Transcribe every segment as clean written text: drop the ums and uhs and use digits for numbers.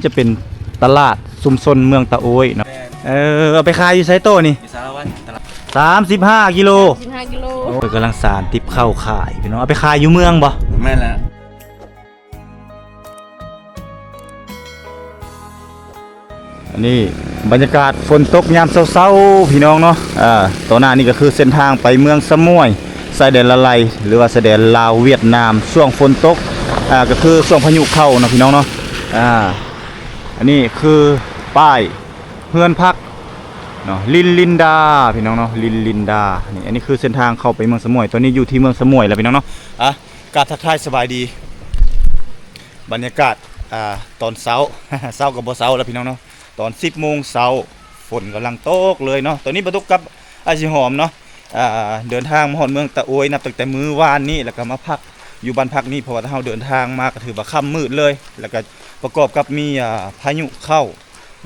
จะเป็นตลาดชุมชนเมืองตะโอยเนาะเอาไปขายอยู่ไซโต้นี่35 กิโล15 กิโลโอ้ยกำลังสารติบเข้าขายพี่น้องเอาไปขายอยู่เมืองบ่แม่นแล้วอันนี้บรรยากาศฝนตกยามเช้าๆพี่น้องเนาะต่อหน้านี่ก็คือเส้นทางไปเมืองสมุยชายแดนละไลหรือว่าชายแดนลาวเวียดนามช่วงฝนตกก็คือช่วงพายุเข้าเนาะพี่น้องเนาะอันนี้คือป้ายเฮือนพักเนาะลินดาพี่น้องเนาะลินดานี่อันนี้คือเส้นทางเข้าไปเมืองสมุยตอนนี้อยู่ที่เมืองสมุยแล้วพี่น้องเนาะกราบทักทายสบายดีบรรยากาศตอนเช้า เช้ากับบ่เช้าแล้วพี่น้องเนาะตอน 10 โมงเช้าฝนกำลังตกเลยเนาะตอนนี้บรรทุกกับอาชิหอมเนาะเดินทางมาฮอดเมืองตะโอยนับตั้งแต่มื้อวานนี้แล้วก็มาพักอยู่บ้านพักนี้เพราะว่าเราเดินทางมาก็ถือว่าค่ำมืดเลยแล้วก็ประกอบกับมีพายุเข้า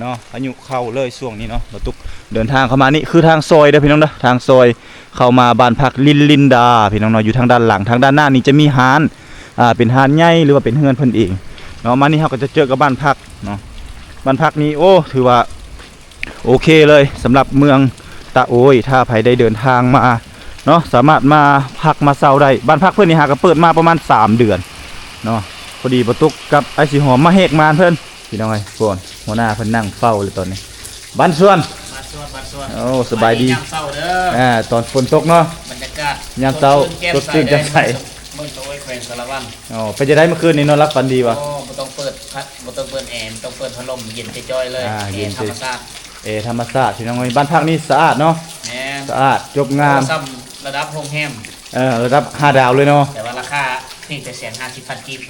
เนาะพายุเข้าเลยช่วงนี้เนาะบรรทุกเดินทางเข้ามานี่คือทางซอยเด้อพี่น้องเด้อทางซอยเข้ามาบ้านพักลินดาพี่น้องเนาะอยู่ทางด้านหลังทางด้านหน้านี่จะมีร้านเป็นร้านใหญ่หรือว่าเป็นเฮือนเพิ่นเองเนาะมานี่เราก็จะเจอกับบ้านพักเนาะบ้านพักนี้โอ้ถือว่าโอเคเลยสำหรับเมืองตะโอยถ้าใครได้เดินทางมาเนาะสามารถมาพักมาเช่าได้บ้านพักเพื่อนนี่หาก็เปิดมาประมาณ3 เดือนเนาะพอดีประตุกกับไอสีหอมมาเฮกมาเพื่อนพี่น้องไอ้พวกหัวหน้าเพื่อนนั่งเฝ้าเลยตอนนี้บ้านส่วนโอ้สบายดีตอนฝนตกเนาะบรรยากาศยามเช้าสดชื่นแจ่มใสเมืองตะโอยแขวงสารวัตรไปจะได้เมื่อคืนนี้นอนรับฝันดีวะบ่ต้องเปิดพัดบ่ต้องเปิดแอร์ต้องเปิดพัดลมเย็นจ้อยๆเลยเย็นธรรมชาติธรรมชาติพี่น้องบ้านพักนี่สะอาดเนาะสะอาดจบงามระดับโรงแรมระดับ5 ดาวเลยเนาะแต่ว่าราคานี่จะ150,000 กีบ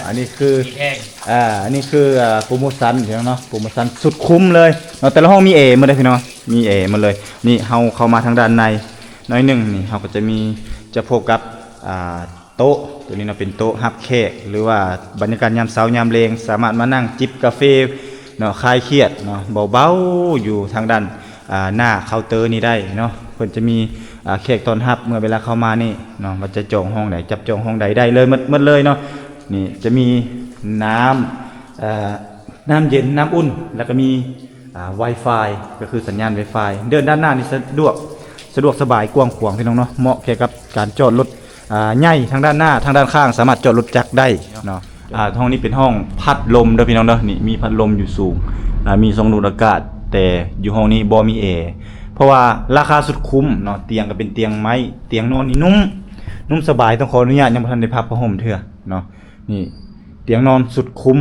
อันนี้คือแพงอันนี้คือโปรโมชั่นพี่น้องเนาะโปรโมชั่นสุดคุ้มเลยเนาะแต่ละห้องมีมาได้พี่น้องมีมาเลยนี่เฮาเข้ามาทางด้านในน้อยหนึ่งนี่เฮาก็จะมีจะพบกับโต๊ะตัวนี้เนาะเป็นโต๊ะฮับแขกหรือว่าบรรยากาศยามเช้ายามเลงสามารถมานั่งจิบกาแฟเนาะคลายเครียดเนาะเบาๆอยู่ทางด้านหน้าเคาน์เตอร์นี้ได้เนาะเพิ่นจะมีแขกต้อนรับเมื่อเวลาเข้ามานี่เนาะว่าจะจองห้องไหนจับจองห้องใดได้เลยหมดเลยเนาะนี่จะมีน้ำเย็นน้ำอุ่นแล้วก็มีWi-Fi ก็คือสัญญาณ Wi-Fi เดินด้านหน้านี่สะดวกสบายกว้างขวางพี่น้องเนาะเหมาะแก่กับการจอดรถใหญ่ทางด้านหน้าทางด้านข้างสามารถจอดรถจักรได้เนาะห้องนี้เป็นห้องพัดลมเด้อพี่น้องเด้อนี่มีพัดลมอยู่สูงมีทรงดูดอากาศแต่อยู่ห้องนี้บ่มีแอร์เพราะว่าราคาสุดคุ้มเนาะเตียงก็เป็นเตียงไม้เตียงนอนนี่นุ่มสบายต้องขออนุญาตยังบ่ทันได้พับผ้าห่มเถื่อเนาะนี่เตียงนอนสุดคุ้ม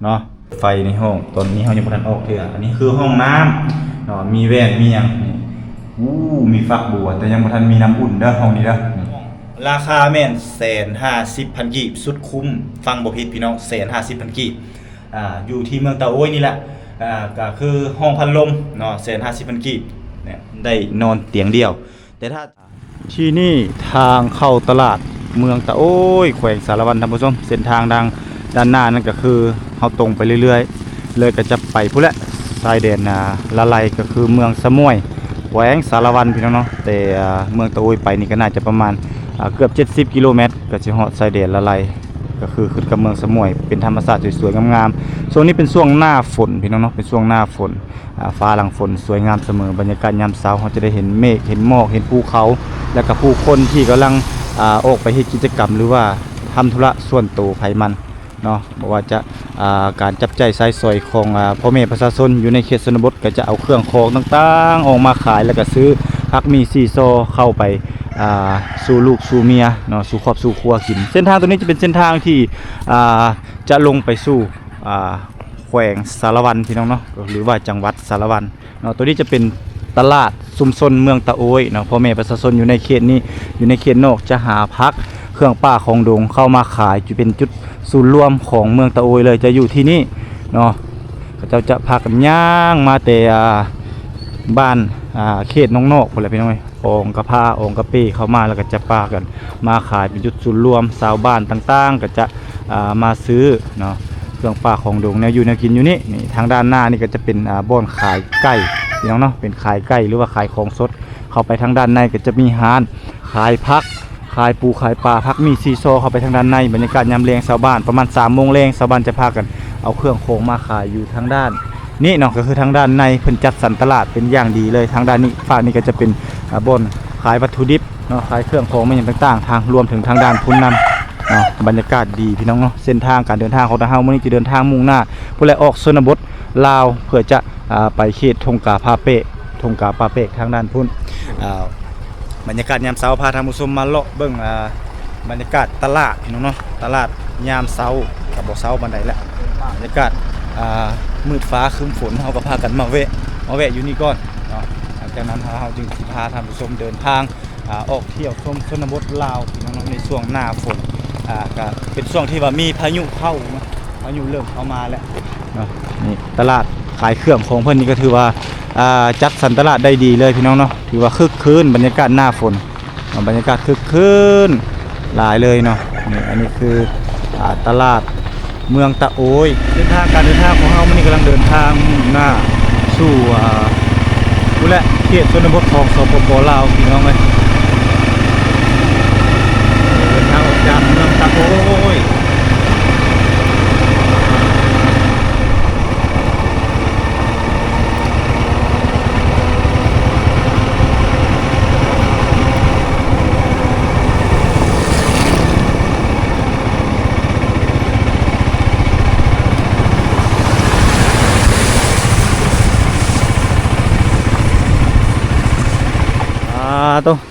เนาะไฟในห้องตอนนี้เฮายังบ่ทันออกเถื่ออันนี้คือห้องน้ำเนาะมีแว่นมีหยังนี่มีฝักบัวแต่ยังบ่ทันมีน้ำอุ่นเด้อห้องนี้เด้อราคาแม่น150,000 กีบสุดคุ้มฟังบ่ผิดพี่น้อง150,000 กีบอยู่ที่เมืองตะโอยนี่แหละก็คือห้องพัดลมเนาะ150,000 กีบเนี่ยได้นอนเตียงเดียวแต่ถ้าที่นี่ทางเข้าตลาดเมืองตะโอยแขวงสารวัตรท่านผู้ชมเส้นทางด้านหน้านั่นก็คือเฮาตรงไปเรื่อยๆเลยก็จะไปพุ่นแหละชายแดนละไลก็คือเมืองสมุยแขวงสารวัตรพี่น้องเนาะแต่เมืองตะโอยไปนี่ก็น่าจะประมาณเกือบ70 กิโลเมตรก็สิฮอดชายแดนละไลก็คือขึ้นกับเมืองสมุยเป็นธรรมชาติสวยๆงามๆช่วงนี้เป็นช่วงหน้าฝนพี่น้องเนาะเป็นช่วงหน้าฝนฟ้าหลังฝนสวยงามเสมอบรรยากาศยามเช้าเราจะได้เห็นเมฆเห็นหมอกเห็นภูเขาและก็ผู้คนที่กำลังออกไปเฮ็ดกิจกรรมหรือว่าทำธุระส่วนตัวไผมันเนาะบอกว่าจะการจับจ่ายใช้สอยของพ่อแม่ประชาชนอยู่ในเขตชนบทก็จะเอาเครื่องของต่างๆออกมาขายแล้วก็ซื้อผักมีซีโซเข้าไปสู่ลูกสู่เมียเนาะสู่ครอบสู่ครัวกินเส้นทางตัวนี้จะเป็นเส้นทางที่จะลงไปสู่แขวงสารวัตรพี่น้องเนาะหรือว่าจังหวัดสารวัตรเนาะตัวนี้จะเป็นตลาดชุมชนเมืองตะโอยเนาะพ่อแม่ประชาชนอยู่ในเขตนี้อยู่ในเขตนอกจะหาพักเครื่องป่าของดงเข้ามาขายจะเป็นจุดศูนย์รวมของเมืองตะโอยเลยจะอยู่ที่นี่เนาะเขาจะพากันย่างมาแต่บ้านเขตนอกๆพุ่นแหละพี่น้ององกระพาองกระปีเข้ามาแล้วก็จะปากันมาขายเป็นจุดศูนย์รวมชาวบ้านต่างๆก็จะมาซื้อเนาะเครื่องป่าของดงเนี่ยอยู่แนวกินอยู่นี่ทางด้านหน้านี่ก็จะเป็นบ่อนขายไก่พี่น้องเนาะเป็นขายไก่หรือว่าขายของสดเข้าไปทางด้านในก็จะมีร้านขายผักข ขายปูขายปลาพักมีซีโซเข้าไปทางด้านในบรรยากาศยามแลงชาวบ้านประมาณ3 โมงแลงชาวบ้านจะพากันเอาเครื่องโคงมาขายอยู่ทางด้านนี่เนาะก็คือทางด้านในเพิ่นจัดสรรตลาดเป็นอย่างดีเลยทางด้านนี้ฝั่งนี้ก็จะเป็นบนขายวัตถุดิบเนาะขายเครื่องโคงไม่อย่างต่างๆทางรวมถึงทางด้านพุ้นนำเนาะบรรยากาศดีพี่น้องเนาะเส้นทางการเดินทางของทางเฮามื้อนี้จะเดินทางมุ่งหน้าผู้ใดออกชนบทลาวเพื่อจะไปเขตทงกาพาเปะทงกาปาเปะทางด้านพุ้นบรรยากาศยามเช้าพาท่านผู้ชมมาเลาะเบิ่งบรรยากาศตลาดพี่น้องเนาะตลาดยามเช้ากับบ่เช้าบันไดแหละบรรยากาศมืดฟ้าครึ้มฝนเฮาก็พากันมาแวะอยู่นี่ก่อนเนาะหลังจากนั้นเฮาจึงสิพาท่านผู้ชมเดินทางออกเที่ยวชมชนบทลาวพี่น้องเนาะในช่วงหน้าฝนก็เป็นช่วงที่ว่ามีพายุเข้าเนาะพายุเริ่มเข้ามาแล้วเนาะนี่ตลาดขายเครื่องของเพิ่นนี่ก็ถือว่าจัดสรรตลาดได้ดีเลยพี่น้องเนาะถือว่าคึกคืนบรรยากาศหน้าฝนบรรยากาศคึกคืนหลายเลยเนาะนี่อันนี้คือตลาดเมืองตะโอยเส้นทางการเดินทางของเฮามันนี่กำลังเดินทางมุ่งหน้าสู่ผู้และเขตชนบทของสปป.ลาวพี่น้องเอ้ยเดินทางออกจากเมืองตะโอย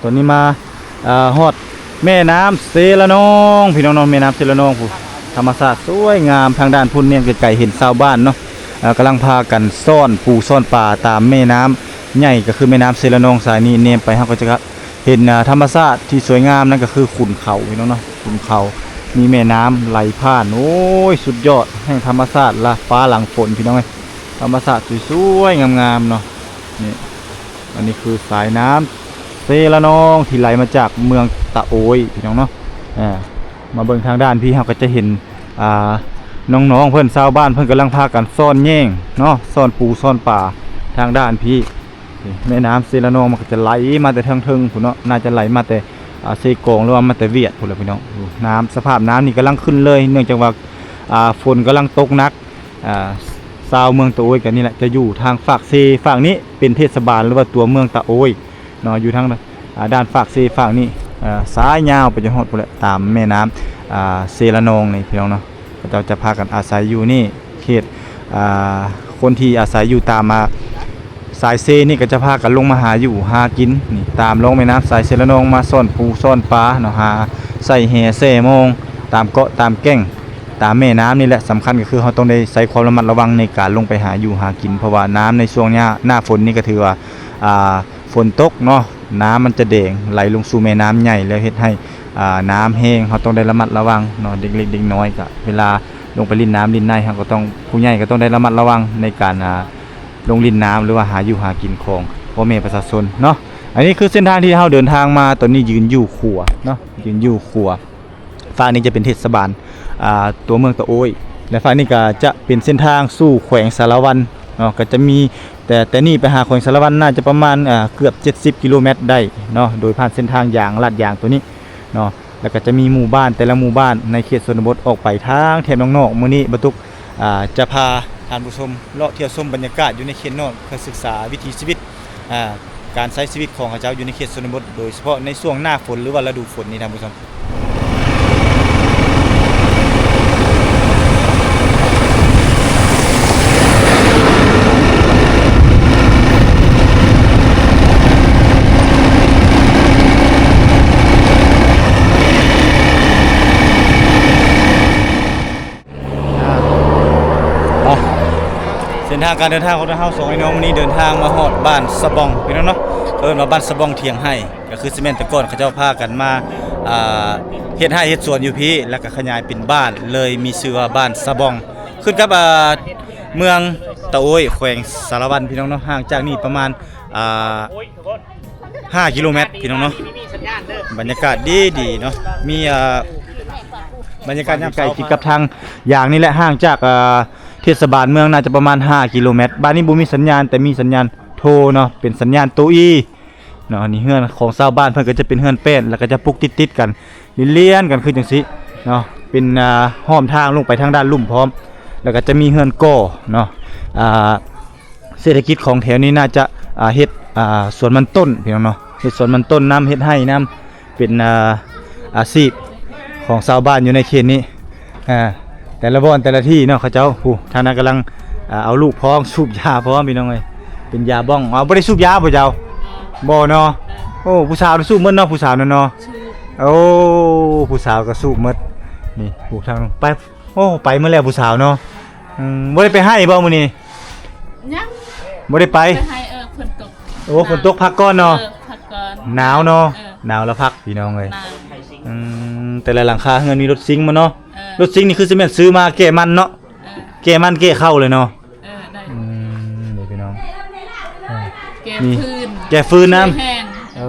ตัวนี้มาฮอดแม่น้ำเซละนองพี่น้องๆแม่น้ำเซละนองผู้ธรรมชาติสวยงามทางด้านพุ่นเนี่ยไกลๆเห็นชาวบ้านเนาะกำลังพากันซ่อนปูซ่อนปลาตามแม่น้ำใหญ่ก็คือแม่น้ำเซละนองสายนี้เนมไปเราก็จะเห็นธรรมชาติที่สวยงามนั่นก็คือขุนเขาพี่น้องเนาะขุนเขามีแม่น้ำไหลผ่านโอ้ยสุดยอดแห่งธรรมชาติละฟ้าหลังฝนพี่น้องเอ้ยธรรมชาติสวยๆงามๆเนาะนี่อันนี้คือสายน้ำเซละนองที่ไหลมาจากเมืองตะโอยพี่น้องเนาะมาเบิ่งทางด้านพี่เราก็จะเห็นน้องๆเพิ่นชาวบ้านเพิ่นกำลังพากันซ่อนแย่งเนาะซ่อนปูซ่อนป่าทางด้านพี่แม่น้ำเซละนองมันก็จะไหลมาแต่ทางเทิงพุ่นเนาะน่าจะไหลมาแต่เซกงหรือว่ามาแต่เวียดพุ่นแหละพี่น้องน้ำสภาพน้ำนี่กำลังขึ้นเลยเนื่องจากว่าฝนกำลังตกหนักชาวเมืองตะโอยกันนี่แหละจะอยู่ทางฝากเซฝั่งนี้เป็นเทศบาลหรือว่าตัวเมืองตะโอยเนาะอยู่ทางด้านฝากเซฝั่งนี้ซ้ายยาวไปจนฮอดพุ่นแหละตามแม่น้ำเซละนองนี่พี่น้องเนาะเราจะพากันอาศัยอยู่นี่เขตคนที่อาศัยอยู่ตามมาสายเซนี่ก็จะพากันลงมาหาอยู่หากินนี่ตามลงแม่น้ำสายเซละนองมาซ่อนปูซ่อนปลาเนาะหาใส่แห่เซมงตามเกาะตามแก้งตามแม่น้ำนี่แหละสำคัญก็คือเราต้องได้ใส่ความระมัดระวังในการลงไปหาอยู่หากินเพราะว่าน้ำในช่วงหน้าฝนนี่ก็ถือว่าฝนตกเนาะน้ำมันจะแดงไหลลงสู่แม่น้ำใหญ่แล้วเฮ็ดให้น้ำแห้งเราต้องได้ระมัดระวังเนาะเด็กเล็กเด็กน้อยก็เวลาลงไปลิ้นน้ำลิ้นในเราก็ต้องผู้ใหญ่ก็ต้องได้ระมัดระวังในการลงลิ้นน้ำหรือว่าหาอยู่หากินของพ่อแม่ประชาชนเนาะอันนี้คือเส้นทางที่เราเดินทางมาตอนนี้ยืนอยู่ขัวเนาะยืนอยู่ขัวฝั่งนี้จะเป็นเทศบาลตัวเมืองตะโอยและฝั่งนี้ก็จะเป็นเส้นทางสู่แขวงสารวันเนาะก็จะมีแต่นี่ไปหาแขวงสารวันน่าจะประมาณเกือบ70 กิโลเมตรได้เนาะโดยผ่านเส้นทางยางลาดยางตัวนี้เนาะแล้วก็จะมีหมู่บ้านแต่ละหมู่บ้านในเขตชนบทออกไปทางแถบนอกๆมื้อนี้บรรทุกจะพาท่านผู้ชมเลาะเที่ยวชมบรรยากาศอยู่ในเขตนอกเพื่อศึกษาวิถีชีวิตการใช้ชีวิตของเขาเจ้าอยู่ในเขตชนบทโดยเฉพาะในช่วงหน้าฝนหรือว่าฤดูฝนนี่ท่านผู้ชมเส้นทางการเดินทางของเราสองไอ้น้องวันนี้เดินทางมาฮอดบ้านสะบองพี่น้องเนาะมาบ้านสะบองเถียงให้ก็คือซีเมนต์ตะก้อนเขาเจ้าพากันมาเฮ็ดให้เฮ็ดสวนอยู่พี่แล้วก็ขยายเป็นบ้านเลยมีชื่อว่าบ้านสะบองขึ้นกับเมืองตะโอยแขวงสารวันพี่น้องเนาะห่างจากนี่ประมาณ5 กิโลเมตรพี่น้องเนาะบรรยากาศดีเนาะมีบรรยากาศใกล้ชิดกับทางอย่างนี้แหละห่างจากเทศบาลเมืองน่าจะประมาณ5 กิโลเมตรบ้านนี้บ่มีสัญญาณแต่มีสัญญาณโทรเนาะเป็นสัญญาณตัวอี เนาะนี่เฮือนของชาวบ้านเพิ่นก็จะเป็นเฮือนแป้นแล้วก็จะปลูกติดๆกันเลียนๆกันคือจังซี่เนาะเป็นห้อมทางลงไปทางด้านลุ่มพร้อมแล้วก็จะมีเฮือนก่อเนาะเศรษฐกิจของแถวนี้น่าจะเฮ็ดสวนมันต้นพี่น้องเนาะเฮ็ดสวนมันต้นน้ำเฮ็ดให้น้ำเป็นอาชีพของชาวบ้านอยู่ในเขตนี้แต่ละบ่อนแต่ละที่เนาะเขาเจ้าทางนั้นกำลังเอาลูกพร้อมสูบยาพร้อมพี่น้องเอ้ยเป็นยาบ้องบ่ได้สูบยาบ่เจ้าบ่เนาะโอ้ผู้สาวสูบหมดเนาะผู้สาวนั่นเนาะโอ้ผู้สาวก็สูบหมดนี่ผู้ทางไปโอ้ไปเมื่อแล้วผู้สาวเนาะบ่ได้ไปให้บ่มื้อนี้ยังบ่ได้ไปให้ฝนตกโอ้ฝนตกพักก่อนเนาะพักก่อนหนาวเนาะหนาวแล้วพักพี่น้องเอ้ยแต่ละหลังคาเฮือนมีรถซิงค์มาเนาะรถซิงค์นี่คือสิแม่นซื้อมาแก้มันเนาะแก้มันแก้เข้าเลยเนาะได้นี่พี่น้องแก้ฟืนแก้ฟืนน้ำโอ้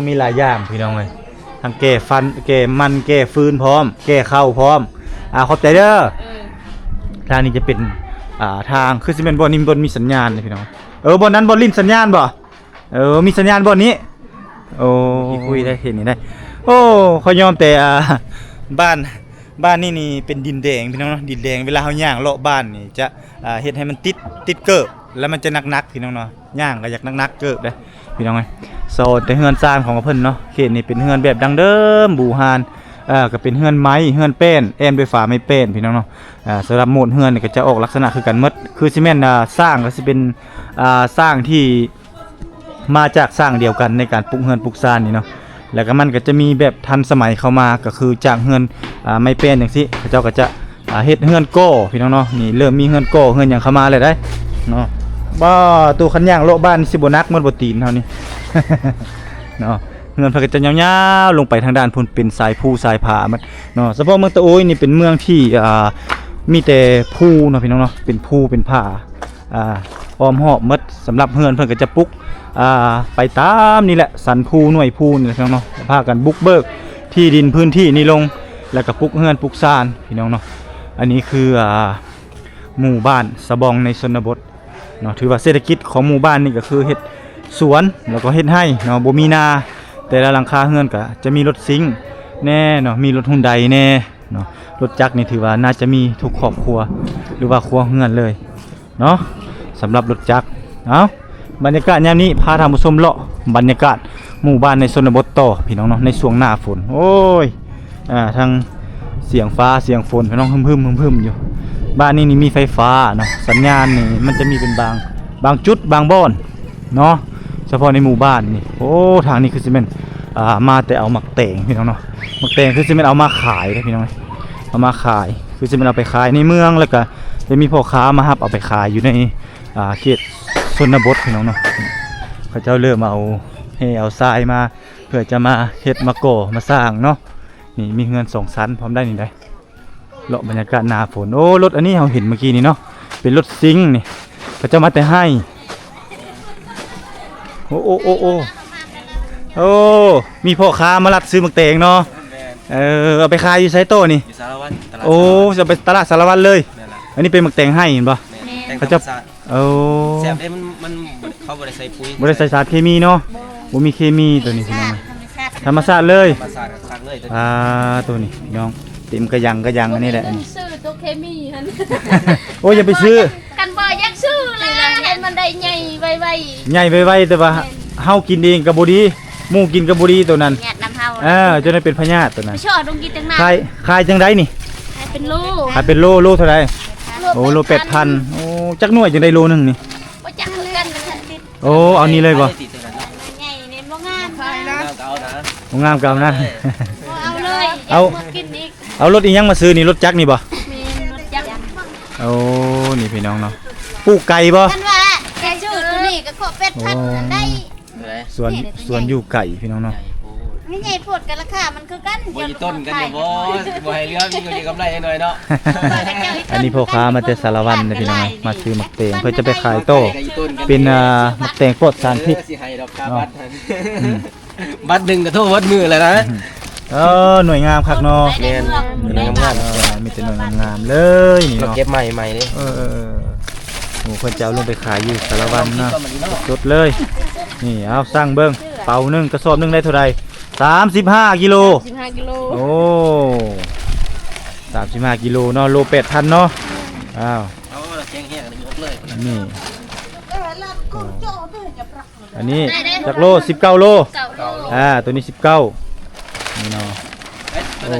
มีหลายอย่างพี่น้องเอ้ยทั้งแก้ฟันแก้มันแก้ฟืนพร้อมแก้เข้าพร้อมขอบใจเด้อทางนี้จะเป็นทางคือสิแม่นบ่นี่บ่มีสัญญาณเลยพี่น้องบ่นั้นบ่ลิ้นสัญญาณบ่มีสัญญาณบ่นี้โอ้คุยได้เห็นนี่ได้โอ้เขายอมแต่บ้านนี่เป็นดินแดงพี่น้องเนาะดินแดงเวลาเฮาย่างเลาะบ้านนี่จะเฮ็ดให้มันติดเกิบแล้วมันจะหนักๆพี่น้องเนาะย่างก็อยากหนักๆเกิบเด้พี่น้องเอ้ยโซนแต่เฮือนซ่านของเพิ่นเนาะเขตนี้เป็นเฮือนแบบดังเดิมบูฮานก็เป็นเฮือนไม้เฮือนแป้นแอมด้วยฝาไม้แป้นพี่น้องเนาะสำหรับโหมดเฮือนนี่ก็จะออกลักษณะคือกันหมดคือสิแม่นสร้างก็สิเป็นสร้างที่มาจากสร้างเดียวกันในการปลูกเฮือนปลูกซ่านนี่เนาะแล้วก็มันก็จะมีแบบทันสมัยเข้ามาก็คือจากเฮือนไม้แป้นจังซี่เขาเจ้าก็จะเฮ็ดเฮือนโก้พี่น้องเนาะนี่เริ่มมีเฮือนโก้เฮือนหยังเข้ามาเลยได้เนาะบ่ตู้คันย่างโลบ้านสิบ่นักมันบ่ตีนเฮานี่ เนาะเฮือนเพิ่นก็จะยาวๆลงไปทางด้านพุ่นเป็นสายภูสายผามันเนาะเฉพาะเมืองตะโอยนี่เป็นเมืองที่มีแต่ภูเนาะพี่น้องเนาะเป็นภูเป็นผาอ้อมหอบหมดสำหรับเฮือนเพิ่นก็จะปลุกไปตามนี่แหละสันภูหน่วยภูนี่แหละพี่น้องเนาะพากันบุกเบิกที่ดินพื้นที่นี่ลงแล้วก็ปลุกเฮือนปลุกซ่านพี่น้องเนาะอันนี้คือหมู่บ้านสะบองในชนบทเนาะถือว่าเศรษฐกิจของหมู่บ้านนี่ก็คือเฮ็ดสวนแล้วก็เฮ็ดให้เนาะบ่มีนาแต่ละหลังคาเฮือนก็จะมีรถซิงค์แน่เนาะมีรถฮุนไดแน่เนาะรถจักรนี่ถือว่าน่าจะมีทุกครอบครัวหรือว่าครัวเฮือนเลยเนาะสำหรับรถจักรบรรยากาศยามนี้พาท่านผู้ชมเลาะบรรยากาศหมู่บ้านในชนบทต่อพี่น้องเนาะในช่วงหน้าฝนโอ้ยทั้งเสียงฟ้าเสียงฝนพี่น้องฮึมๆอยู่บ้านนี้นี่มีไฟฟ้าเนาะสัญญาณนี่มันจะมีเป็นบางจุดบางบ่อนเนาะเฉพาะในหมู่บ้านนี่โอ้ทางนี้คือสิแม่นมาแต่เอาหมักแตงพี่น้องเนาะหมักแตงคือสิแม่นเอามาขายพี่น้องเอามาขายคือสิแม่นเอาไปขายในเมืองแล้วก็จะมีพ่อค้ามารับเอาไปขายอยู่ในเขตชนบทพี่น้องเนาะเขาเจ้าเริ่มเอาทรายมาเพื่อจะมาเฮ็ดมาก่อมาสร้างเนาะนี่มีเงิน2ชั้นพร้อมได้นี่ได้เลาะบรรยากาศหน้าฝนโอ้รถอันนี้เราเห็นเมื่อกี้นี่เนาะเป็นรถซิงค์นี่เขาจะมาแต่ให้โอ้มีพ่อค้ามารับซื้อหมักแตงเนาะเอาไปขายอยู่ไซโต้นี่อยู่สารวัตรโอ้จะไปตลาดสารวัตรเลยอันนี้เป็นหมักแตงให้เห็นป่ะเขาจะแซ่บได้มันเขาบ่ได้ใส่ปุ๋ยบ่ได้ใส่สารเคมีเนาะบ่มีเคมีตัวนี้พี่น้องธรรมชาติเลยธรรมชาติคักเลยตัวนี้พี่น้องเต็มกระยังอันนี้แหละซื้อตัวเคมีหั่นโอ้อย่าไปซื้อกันบ่อยากซื้อเลยให้มันได้ใหญ่ไวๆใหญ่ไวๆแต่ว่าเฮากินเองก็บ่ดีหมู่กินก็บ่ดีตัวนั้นญาตินำเฮาจะได้เป็นพยาธิตัวนั้นชอบต้องกินจังนั้นขายจังได๋นี่ขายเป็นโลเท่าไหร่โอ้โล 8,000 โอ้จักหน่วยจังได้โลนึงนี่บ่จักเลื่อนโอ้เอานี่เลยบ่ใหญ่นี่บ่งามบ่งามก็เอานะเอาเลยเอากินอีกเอารถอีหยังมาซื้อนี่รถจักรนี่บ่มีรถจักรโอ้นี่พี่น้องเนาะปลูกไก่บ่กันว่าแกชื่อตัวนี้ก็ขอ8,000ได้สวนอยู่ไก่พี่น้องเนาะไม่ใหญ่โพดกันราคามันคือกันบ่อยู่ต้นกันอยู่บ่ให้เรือมีเงินกำไรหน่อยเนาะอันนี้พ่อค้ามาแต่สารวัตรนะพี่น้องมาซื้อหมักแตงเพื่อจะไปขายโต้เป็นหมักแตงปลอดสารพิษบัตรนึงก็โทษวัดมือเลยนะหน่วยงามคักเนาะแม่นหน่วยงามมีแต่หน่วยงามเลยนี่เนาะเก็บใหม่นี่โอ้เพิ่นจะเอาลงไปขายอยู่สารวัตรเนาะสดเลยนี่เอาสร้างเบิ่ง เป่าหนึงกระสอบหนึงได้เท่าใด35กิโล 15กิโล โอ้35กิโลเนาะโล8,000เนาะอ้าว เอาละแกงแห้งนี่ยกเลย นี่อันนี้จากโล19โล เก่าโล ตัวนี้19นี่เนาะ โอ้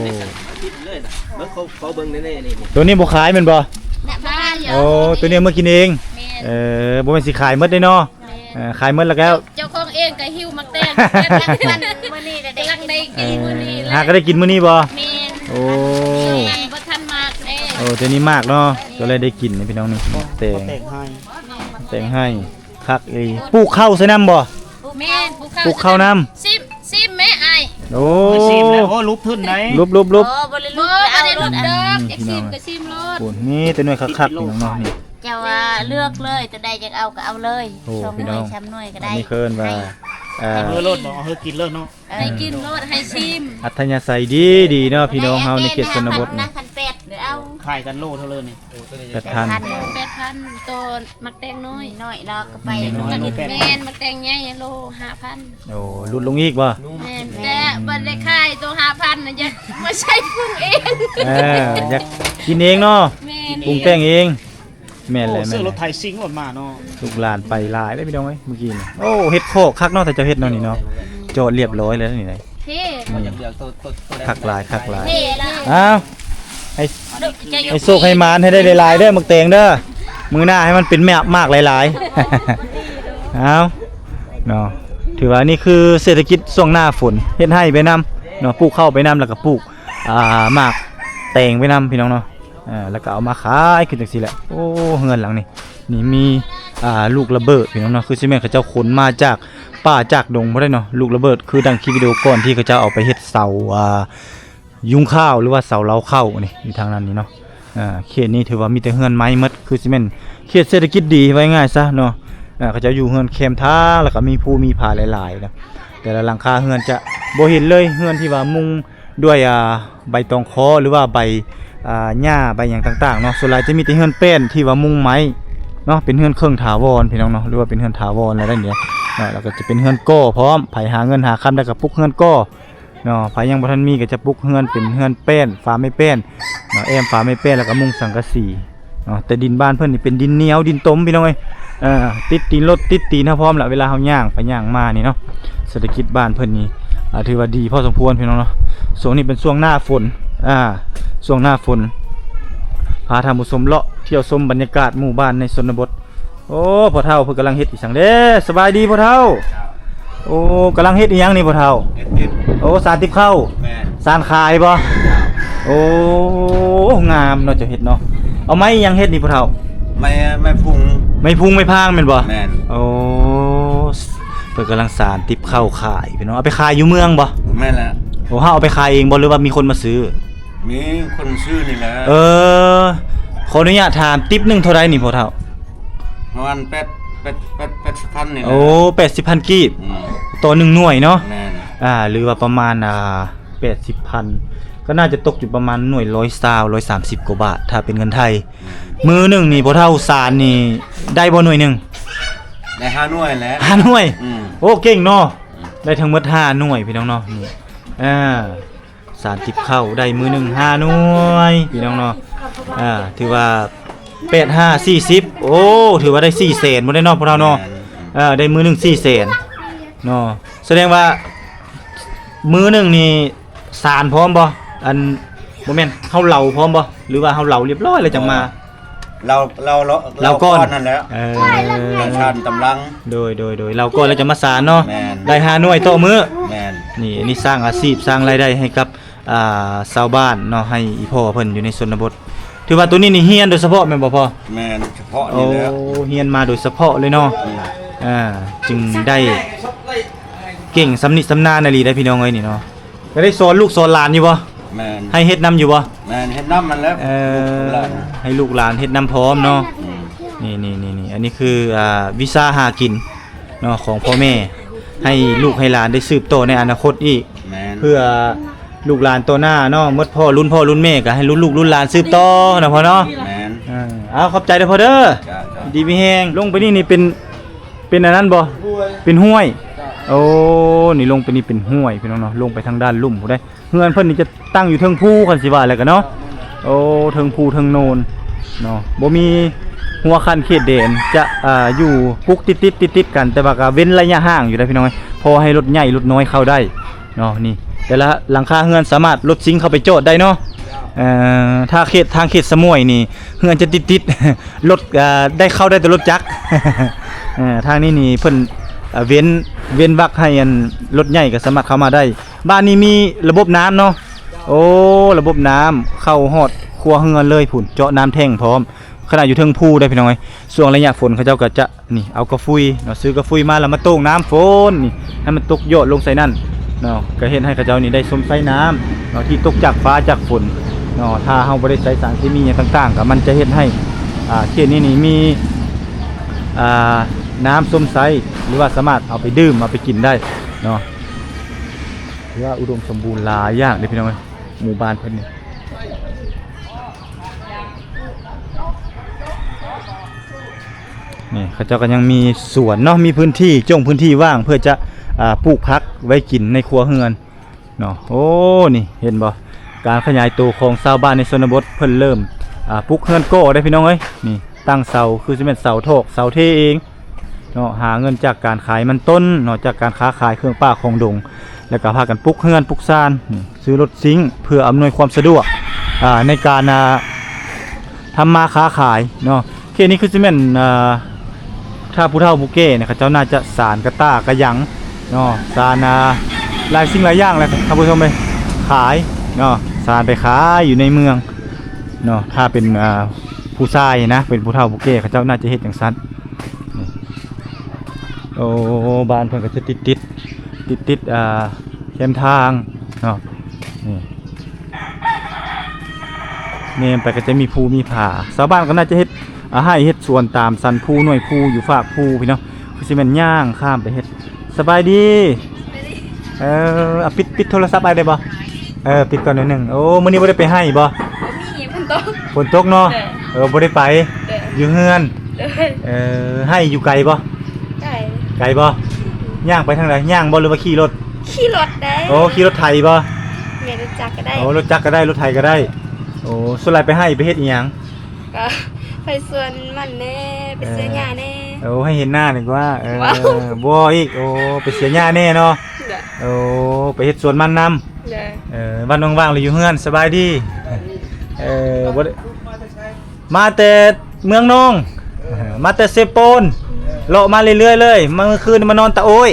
ติดเลยนะเบิ่งเขาเบิ่งแน่ๆนี่ ตัวนี้บ่ขายแม่นบ่ น่ะบ้านอยู่ โอ้ตัวนี้เอามากินเอง แม่น บ่แม่นสิขายหมดเด้เนาะขายหมดแล้วแล้ว เจ้าของเองก็หิวมักแตงมื้อนี้ได้ลังได้กินมื้อนี้ หาก็ได้กินมื้อนี้บ่ แม่น โอ้ บ่ทันมากแน่ โอ้ตัวนี้มากเนาะก็เลยได้กินนี่พี่น้องนี่แต่งแต่งให้คักอีปลูกข้าวใส่น้ำบ่ แม่น ปลูกข้าวน้ ซิมแม่อ้าย ำโอ้ ซิมแล้วโอ้ลุกขึ้นไหน ลุบ บ่ได้ลุกดอกอยากซิมก็ซิมโลด โอ้นี่ตัวน้อยคักๆพี่น้องเนาะนี่ เจ้าว่าเลือกเลยตัวใดจะเอาก็เอาเลย โอ้ ชม พี่ ห น้ น่ อ วย ง ช้ำหน่วยก็ อัน ได้ นี้เคินว่า เลิศเนาะเฮ้ยกินเลิศเนาะ ให้กินโลดให้ซิม อัธยาศัยดีดีเนาะพี่น้องเฮาในเขตชนบท นะ นี่ พันแปดหรือเอา ขายกันโลเท่าเลยนี่ 8,000 8,000ตัวมักแตงน้อย น้อยเราก็ไป มักแม่นมักแตงใหญ่โล 5,000 โอ้ลุดลงอีกบ่ แม่นแต่บ่ได้ขายตัว 5,000น่ะอยากมาใช้ปรุงเอง อยากกินเองเนาะ แม่น ปรุงแต่งเองแม่นเลยแม่ ซื้ น อ เล ร ย ถไถซิ่งรถมาเนาะ ลูกหลานไปหลายได้พี่น้องเอ้ยเมื่อกี้นี่โอ้เฮ็ดโคกคักเนาะแต่เจ้าเฮ็ดเนาะนี่เนาะโจทย์เรียบร้อยแล้วนี่ไง เท่ นี่ เดี๋ยวตัว คักหลายคักหลาย เท่ละ อ้าวให้โชคให้มานให้ได้หลายๆเด้อมักเตงเด้อมือหน้าให้มันเป็นแม่มากหลายๆ เอาเนาะถือว่านี่คือเศรษฐกิจช่วงหน้าฝนเฮ็ดให้ไปนํเนาะปลูกข้าวไปนํแล้วก็ปลูกหมากแตงไปนํพี่น้องเนาะแล้วก็เอามาขายขึ้นจังซี่แหละโอ้เฮือนหลังนี่นี่มีลูกระเบิดพี่น้องเนาะคือสิแม่นเขาเจ้าขนมาจากป่าจากดงบ่ได้เนาะลูกระเบิดคือดังคลิปวิดีโอก่อนที่เขาเจ้าเอาไปเฮ็ดเสายุงข้าวหรือว่าเสาเล้าข้าวนี่อยู่ทางนั้นนี่เนาะเขตนี้ถือว่ามีแต่เฮือนไม้หมดคือสิแม่นเขตเศรษฐกิจดีไว้ง่ายซะเนาะเขาจะอยู่เฮือนแคมทางแล้วก็มีภูมีผาหลายๆนะแต่ละหลังคาเฮือนจะบ่เห็นเลยเฮือนที่ว่ามุงด้วยใบตองคอหรือว่าใบหญ้าใบหยังต่างๆเนาะส่วนหลายจะมีแต่เฮือนแป้นที่ว่ามุงไม้เนาะเป็นเฮือนเครื่องถาวรพี่น้องเนาะหรือว่าเป็นเฮือนถาวรอะไรนั่นเนี่ยแล้วก็จะเป็นเฮือนก้อพร้อมไผหาเงินหาคำได้ก็ปลุกเฮือนก้อเนาะไผยังบ่ทันมีก็จะปลุกเฮือนเป็นเฮือนแป้นฝาไม้แป้นเนาะแอมฝาไม้แป้นแล้วก็มุงสังกะสีเนาะแต่ดินบ้านเพิ่นนี่เป็นดินเหนียวดินต้มพี่น้องเอ้ยติดตีนรถติดตีนเฮาพร้อมละเวลาเฮาย่างไปย่างมานี่เนาะเศรษฐกิจบ้านเพิ่นนี่ถือว่าดีพอสมควรพี่น้องเนาะช่วงนี้เป็นช่วงหน้าฝนช่วงหน้าฝนพาท่านผู้ชมเลาะเที่ยวชมบรรยากาศหมู่บ้านในชนบทโอ้พ่อเฒ่าเพิ่นกำลังเฮ็ดอีสังเด้สบายดีพ่อเฒ่าโอ้กำลังเฮ็ดอีหยังนี่พ่อเฒ่าโอ้สารติบข้าวสารขายบ่โอ้งามเนาะจะเฮ็ดเนาะเอาไม้อีหยังเฮ็ดนี่พ่อเฒ่า ไม่พุง ไม่พุงไม่พางแม่นบ่ แม่น โอ้เพิ่นกำลังสารติบข้าวขายพี่น้องเอาไปขายอยู่เมืองบ่ แม่นละ โอ้เฮาเอาไปขายเองบ่หรือว่ามีคนมาซื้อ มีคนชื่อนี่แหละ ขออนุญาตถามติ๊บหนึงเท่าใดนี่พ่อเฒ่า ประมาณ8,000นี่แหละ โอ้80,000กีบ อืม ต่อ1หน่วยเนาะ แม่น หรือว่าประมาณ80,000ก็น่าจะตกอยู่ประมาณหน่วย130กว่าบาทถ้าเป็นเงินไทยมือหนึงนี่พ่อเฒ่าสารนี่ได้บ่หน่วยหนึง ได้5หน่วยแล้ว 5หน่วย อืม โอ้เก่งเนาะได้ทั้งหมด5หน่วยพี่น้องเนาะนี่สารติบเข้าได้มือหนึ่ง5หน่วยพี่น้องเนาะถือว่า8 5 40โอ้ถือว่าได้4แสนบ่ได้เนาะพวกเราเนาะได้มือหนึ่ง4แสนเนาะแสดงว่ามือหนึ่งนี่สารพร้อมบ่อันบ่แม่นเฮาเหลาพร้อมบ่หรือว่าเฮาเหลาเรียบร้อยแล้วจังมา เราก้อนนั่นแหละ ชาญตำลัง โดยเราก่อนแล้วจะมาสารเนาะ แม่น ได้5หน่วยต่อมื้อ แม่น นี่อันนี้สร้างอาชีพสร้างรายได้ให้กับชาวบ้านเนาะให้อีพ่อเพิ่นอยู่ในชนบทถือว่าตัวนี้นี่เฮียนโดยเฉพาะแม่นบ่พ่อ แม่นเฉพาะ โอ้ นี่แหละ เฮียนมาโดยเฉพาะเลยเนาะ อืม จึงได้เก่งสำนิสำนาญอีหลีได้พี่น้องเอ้ยนี่เนาะก็ได้สอนลูกสอนหลานอยู่บ่ แม่น ให้เฮ็ดนำอยู่บ่ แม่นเฮ็ดน้ำมันแล้ว ให้ลูกหลานเฮ็ดนำพร้อมเนาะ อืม นี่อันนี้คือวิชาหากินเนาะของพ่อแม่ ให้ลูกให้หลานได้สืบต่อในอนาคตอีก แม่น เพื่อลูกหลานตัวหน้าเนาะหมดพ่อรุ่นแม่ก็ให้รุ่นลูกรุ่นหลานสืบต่อนะพ่อเนาะ แม่น เอาขอบใจเด้อพ่อเด้อ จ้า ดีมีแฮงลงไปนี่เป็นอันนั้นบ่เป็นห้วย โอ้นี่ลงไปนี่เป็นห้วยพี่น้องเนาะลงไปทางด้านลุ่มผู้ได้เฮือนเพิ่นนี่จะตั้งอยู่เทิงภูคันสิว่าแล้วกันเนาะโอ้เทิงภูเทิงโนนเนาะบ่มีหัวคันเขตแดนจะอยู่ปุกติดกันแต่ว่าก็เว้นระยะห่างอยู่ได้พี่น้องพอให้รถใหญ่รถน้อยเข้าได้เนาะนี่แต่ละหลังคาเฮือนสามารถรถซิงเข้าไปโจทย์ได้เนาะถ้าทางเขตสมุยนี่เฮือนจะติดรถได้เข้าได้แต่รถจักร ทางนี้นี่เพิ่นเว้นวักให้อันรถใหญ่ก็สามารถเข้ามาได้บ้านนี้มีระบบน้ำเนาะโอ้ระบบน้ำเข้าฮอดครัวเฮือนเลยพุ่นเจาะน้ำแท่งพร้อมขนาดอยู่เทิงภูได้พี่น้องเอ้ยช่วงระยะฝนเขาเจ้าก็จะนี่เอากระฟุยเนาะซื้อกระฟุยมาแล้วมาโต้งน้ำฝนนี่ให้มันตกโยดลงใส่นั่นเนาะก็เฮ็ดให้เขาเจ้านี่ได้สมใส่น้ำเนาะที่ตกจากฟ้าจากฝนเนาะถ้าเฮาบ่ได้ใช้สารเคมีหยังต่างๆก็มันจะเฮ็ดให้เขตนี้นี่มีน้ำส้มไซหรือว่าสามารถเอาไปดื่มเอาไปกินได้เนาะถือว่าอุดมสมบูรณ์หลายอย่างเลยพี่น้องหมู่บ้านเพิ่นนี่เขาเจ้าก็ยังมีสวนเนาะมีพื้นที่พื้นที่ว่างเพื่อจะปลูกผักไว้กินในครัวเรือนเนาะโอ้นี่เห็นบ่การขยายตัวของชาวบ้านในชนบทเพิ่นเริ่มปลูกเรือนโก้ได้พี่น้องเอ้ยนี่ตั้งเสาคือสิเป็นเสาโถกเสาเทเองเนาะหาเงินจากการขายมันต้นเนาะจากการค้าขายเครื่องป่าของดงแล้วก็พากันปลูกเรือนปลูกซานซื้อรถซิงค์เพื่ออำนวยความสะดวกในการทำมาค้าขายเนาะเคนี้คือสิเป็นถ้าผู้เฒ่าผู้แก่เนี่ยเขาเจ้าน่าจะสารกระต้ากระยังเนาะสารหลายสิ่งหลายอย่างเลยท่านผู้ชมไปขายเนาะสารไปขายอยู่ในเมืองเนาะถ้าเป็นผู้ชายนะเป็นผู้เฒ่าผู้แก่เขาเจ้าน่าจะเฮ็ดอย่างนั้นโอ้บ้านเพิ่นก็จะติดแคมทางเนาะนี่ไปก็จะมีภูมีผาชาวบ้านก็น่าจะเฮ็ดให้เฮ็ดสวนตามสันภูหน่วยภูอยู่ฝากภูพี่เนาะคือสิแม่นย่างข้ามไปเฮ็ดสบายดีปิดโทรศัพท์ได้บ่ปิดก่อนหน่อยนึงโอ้มื้อนี้บ่ได้ไปให้บ่มีฝนตกเนาะบ่ได้ไปอยู่เฮือนให้อยู่ไกลบ่ไกลบ่ย่างไปทางไหนย่างบ่หรือว่าขี่รถได้โอ้ขี่รถไถบ่แม่รถจักรก็ได้โอ้รถจักรก็ได้รถไถก็ได้โอ้ส่วนไรไปให้ไปเฮ็ดอีหยังก็ไปสวนมันแน่ไปเสียหญ้าแน่โอ้ให้เห็นหน้าหนึ่งว่าบ่อีกโอ้ไปเสียหญ้าแน่เนาะโอ้ไปเฮ็ดสวนมันนำวันว่างๆเลยอยู่เฮือนสบายดีบ่มาแต่เมืองนองมาแต่เซโปนเลาะมาเรื่อยๆเลยเมื่อคืนมานอนตะโอ้ย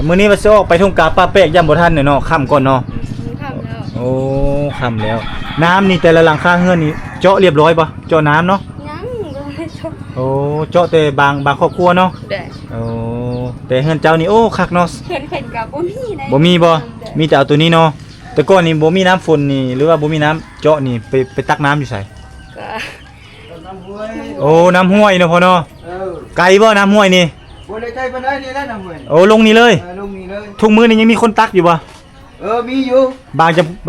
มื้อนี้ว่าสิออกไปทุ่งกาป้าเป๊กย่ำบ่ทันเนาะค่ำก่อนเนาะโอ้ค่ำแล้วน้ำนี่แต่ละหลังคาเฮือนนี่เจาะเรียบร้อยป่ะเจาะน้ำเนาะยังบ่ได้เจาะโอ้เจาะแต่บางครอบครัวเนาะโอ้แต่เฮือนเจ้านี่โอ้คักเนาะเพิ่นก็บ่มีได้บ่มีบ่มีแต่เอาตัวนี้เนาะแต่ก่อนนี่บ่มีน้ำฝนนี่หรือว่าบ่มีน้ำเจาะนี่ไปตักน้ำอยู่ไสก็โอ้น้ำห้วยเนาะพ่อเนาะไกลบ่น้ำห้วยนี่บ่ได้ไกลปานใดนี่แหละน้ำห้วยโอ้ลงนี่เลยลงนี่เลยทุกมื้อนี่ยังมีคนตักอยู่บ่มีอยู่บ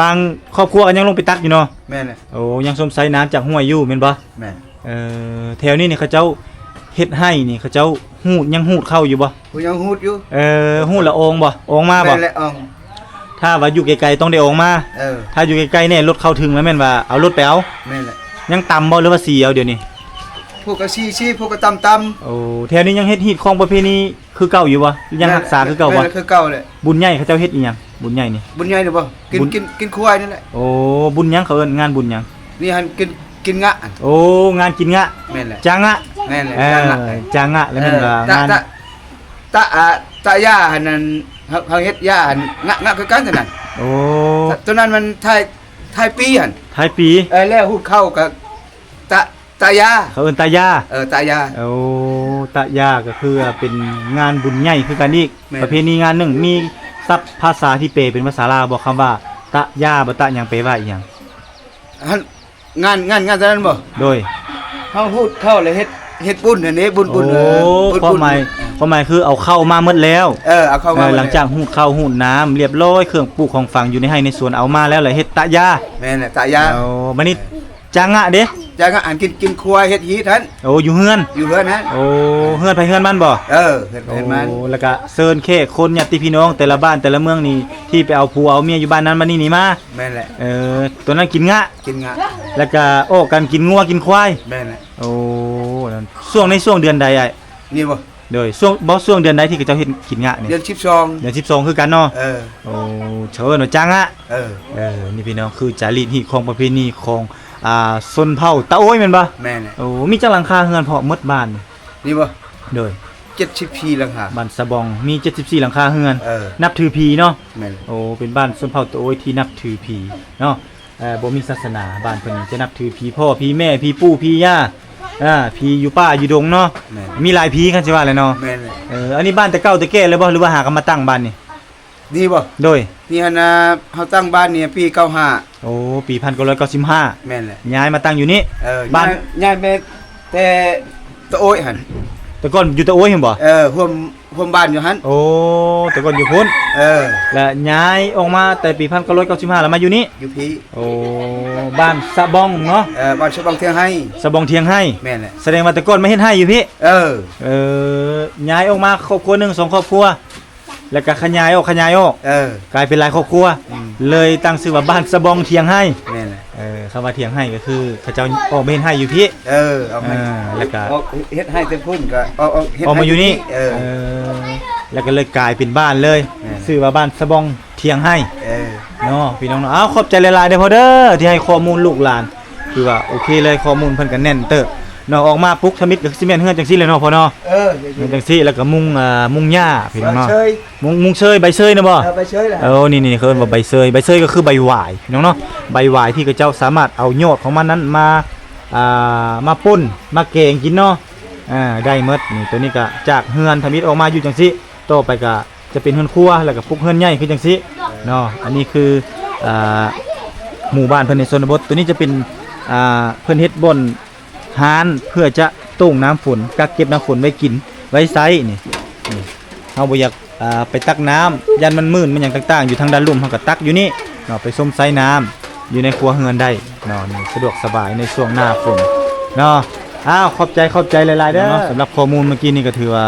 างครอบครัวก็ยังลงไปตักอยู่เนาะแม่นโอ้ยังสมใส่น้ำจากห้วยอยู่แม่นบ่แม่นแถวนี้นี่เขาเจ้าเฮ็ดให้นี่เขาเจ้ายังหูดเข้าอยู่บ่ยังหูดอยู่หูดละองบ่องมาบ่แม่นละองถ้าว่าอยู่ไกลๆต้องได้องมาถ้าอยู่ไกลๆเนี่ยรถเข้าถึงแล้วแม่นว่าเอารถไปเอาแม่นแหละยังต่ำบ่หรือว่าสีเอาเดี๋ยวนี้พวกก็ซี่พวกก็ต่ำโอ้แถวนี้ยังเฮ็ดฮีดของประเพณีคือเก่าอยู่บ่ยังรักษาคือเก่าบ่คือเก่าแหละบุญใหญ่เขาเจ้าเฮ็ดอีหยังบุญใหญ่นี่บุญใหญ่นี่บ่กินควายนั่นแหละโอ้บุญหยังเขาเอิ้นงานบุญหยังนี่หันกินงะโอ้งานกินงะแม่นแหละจางะแม่นแหละจางะแล้วแม่นว่างานตะย่าหันนั้นเฮาเฮ็ดย่าหันงะคือกันนั่นโอ้ตัวนั้นมันไทยปีหั่นไทยปีแล้วฮู้เข้ากับตายาเขาเอิ้นตายาตายาโอ้ตายาก็คือเป็นงานบุญใหญ่คือกันอีกประเพณีงานหนึ่งมีศัพท์ภาษาที่เปลเป็นภาษาลาวบอกคำว่าตายาบ่ตะหยังแปลว่าอีหยังงานนั้นบ่โดยเฮาฮู้เข้าเลยเฮ็ดบุญอันนี้บุญความหมายคือเอาเข้ามาหมดแล้วเอาเข้ามาหลังจากฮู้เข้าฮู้น้ำเรียบร้อยเครื่องปลูกของฝังอยู่ในไร่ในสวนเอามาแล้วเลยเฮ็ดตะยาแม่นแหละตะยาบัดนี้ จังอะเด้ จะก็อ่านกินครัวเฮ็ดฮีท่าน โอ้อยู่เฮือน อยู่เฮือนนั้น โอ้เฮือนไปเฮือนมันบ่ เออเฮ็ดมัน โอ้แล้วก็เชิญแขกคนญาติพี่น้องแต่ละบ้านแต่ละเมืองนี่ที่ไปเอาผัวเอาเมียอยู่บ้านนั้นมานี่มา แม่นแหละ ตัวนั้นกินงะ กินงะ แล้วก็โอ้กันกินงัวกินควาย แม่นแหละ โอ้นั่นช่วงในช่วงเดือนใดไอ้ นี่บ่ โดยช่วงเดือนใดที่เขาเจ้าเฮ็ดกินงะนี่ เดือน12 เดือน12คือกันเนาะ เออ โอ้เชิญว่าจังอะ เออ นี่พี่น้องคือจารีตฮีตของประเพณีของชนเผ่าตะโอ้ยแม่นบ่ แม่นแหละ โอ้มีจังหลังคาเฮือนเพาะหมดบ้านนี่ นี่บ่ โดย 70พีหลังคา บ้านสะบองมี74หลังคาเฮือน เออ นับถือผีเนาะ แม่น โอ้เป็นบ้านชนเผ่าตะโอ้ยที่นับถือผีเนาะบ่มีศาสนาบ้านเพิ่นนี่จะนับถือผีพ่อผีแม่ผีปู่ผีย่าผีอยู่ป่าอยู่ดงเนาะ แม่น มีหลายผีกันสิว่าเลยเนาะ แม่นแหละ อันนี้บ้านแต่เก่าแต่แก่เลยบ่หรือว่าหากันมาตั้งบ้านนี่ นี่บ่ โดย นี่หั่นน่ะเฮาตั้งบ้านเนี่ยปี95 โอ้ปี1995 แม่นแหละ ย้ายมาตั้งอยู่นี่ บ้า บ้าน ย้ายไปแต่ตะโอ้ยหั่น แต่ก่อนอยู่ตะโอ้ยเห็นบ่ ห่วมบ้านอยู่หั่น โอ้แต่ก่อนอยู่พุ่น และย้ายออกมาแต่ปี1995แล้วมาอยู่นี่ อยู่พี่ โอ้บ้านสะบองเนาะ บ้านชาวบางเทียงให้ สะบองเทียงให้ แม่นแหละ แสดงว่าแต่ก่อนไม่เฮ็ดให้อยู่พี่ เออ ย้ายออกมาครอบครัวหนึงสองครอบครัว แล้วก็ขยายออกกลายเป็นหลายครอบครัว เลยตั้งชื่อว่าบ้านสะบองเทียงให้ แม่นแหละ คำว่าเทียงให้ก็คือเขาเจ้าออกมาเฮ็ดให้อยู่พี่ เอามา แล้วก็ เฮ็ดให้แต่พุ่นก็เอาเฮ็ด ออกมาอยู่นี่ เออ แล้วก็เลยกลายเป็นบ้านเลย แม่ ชื่อว่าบ้านสะบองเทียงให้ เออ เนาะพี่น้องเนาะขอบใจหลายๆเด้อพ่อเด้อที่ให้ข้อมูลลูกหลานคือว่าโอเคเลยข้อมูลเพิ่นก็แน่นเติบเนาะออกมาปุ๊กทมิตก็สิแม่นเฮือนจังซี่เลยเนาะพ่อเนาะ เฮือนจังซี่แล้วก็มุงหญ้าพี่น้องเนาะ เชย มุงเชยใบเชยนะบ่ ไปเชยล่ะ นี่เขาเรียกว่าใบเชยก็คือใบหวายพี่น้องเนาะใบหวายที่เขาเจ้าสามารถเอายอดของมันนั้นมาป่นมาแกงกินเนาะได้หมดนี่ตัวนี้ก็จากเฮือนทมิตออกมาอยู่จังซี่ต่อไปก็จะเป็นเฮือนครัวแล้วก็ปุ๊กเฮือนใหญ่คือจังซี่เนาะอันนี้คือหมู่บ้านเพิ่นในชนบทตัวนี้จะเป็นเพิ่นเฮ็ดบ่อนฮานเพื่อจะต้งน้ำฝนกักเก็บน้ำฝนไว้กินไว้ใช้นี่เฮาบ่อยากไปตักน้ำยันมันมืดมันหยังต่างๆอยู่ทางด้านลุ่มเฮาก็ตักอยู่นี่เนาะไปส้มไซน้ำอยู่ในครัวเฮือนได้เนาะนี่สะดวกสบายในช่วงหน้าฝนเนาะขอบใจหลายๆเด้อสำหรับข้อมูลเมื่อกี้นี่ก็ถือว่า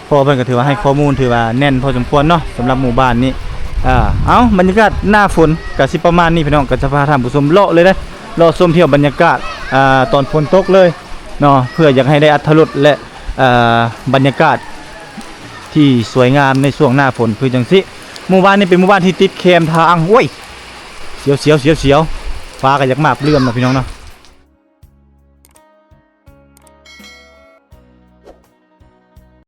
พ่อเพิ่นก็ถือว่าให้ข้อมูลถือว่าแน่นพอสมควรเนาะสำหรับหมู่บ้านนี้บรรยากาศหน้าฝนก็สิประมาณนี้พี่น้องก็จะพาท่านผู้ชมเลาะเลยนะเลาะชมเที่ยวบรรยากาศตอนฝนตกเลยเนาะเพื่ออยากให้ได้อรรถรสและบรรยากาศที่สวยงามในช่วงหน้าฝนคือจังสิหมู่บ้านนี้เป็นหมู่บ้านที่ติดแคมทางโอ้ยเสียวฟ้าก็อยากมาบเลื่อมนะพี่น้องเนาะ